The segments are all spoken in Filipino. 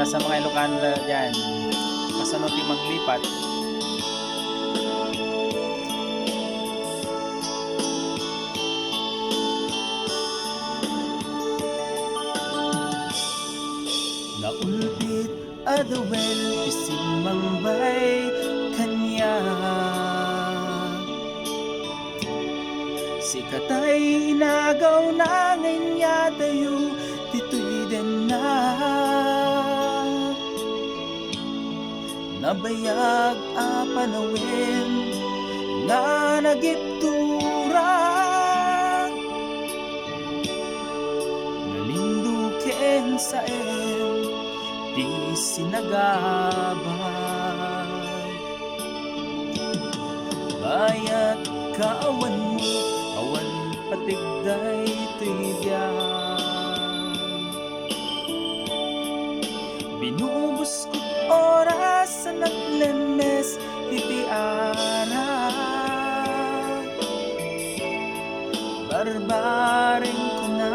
para sa mga Ilocano dyan. Masanuti maglipat. Naulpit adawel isimang bay kanya sikatay inagaw na ngayon yatayo dito'y din na nabayag a panawin nga nagiptura nalinduken sa di sinagabay bayat kaawan mo awan patigday tuyyan binubos ko oras sa naglemes iti ara barbaring ko na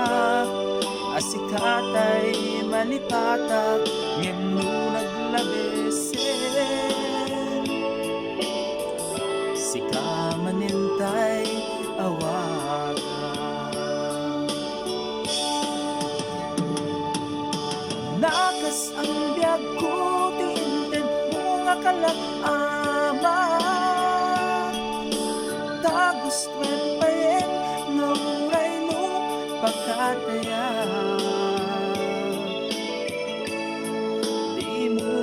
asikatay malipatak ngeno naglabesen sika manintay awagan nakas ang biyag ko tinted mo nga kalak-ama tagos twen payen nga uray no pagkataya di mo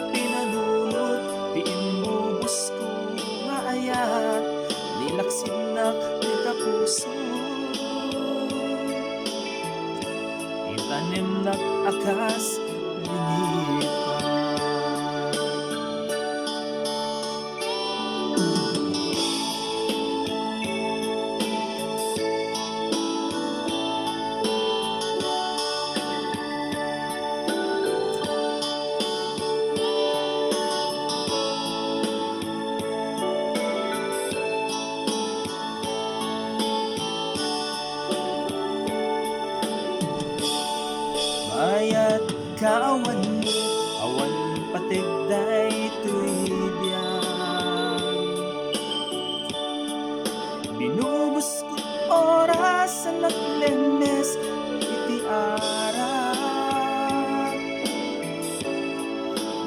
pinanunod di imbubos ko nga ayat nilaksinnak di kapuso itanim nak akas linipan bayat kaawan mo awan patigday tuybiyan binubos ko oras sa naglemes iti ara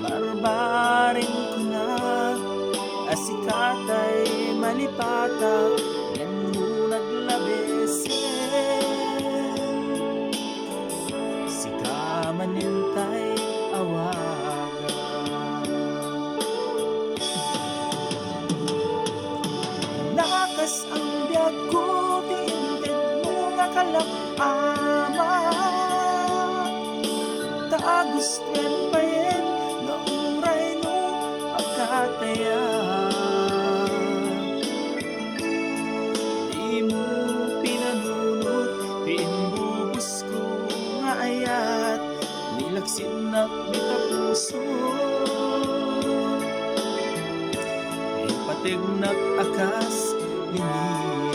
barbaring ko na asikatay malipatak ngeno naglabesen manintay awagan nakas ang biyag ko tinted mo nga kalak-ama tagos twen payen nga uray no pagkataya di mo pinanunod di imbubos ko nga ayat nilaksinnak di kapuso ipatignak akas linipan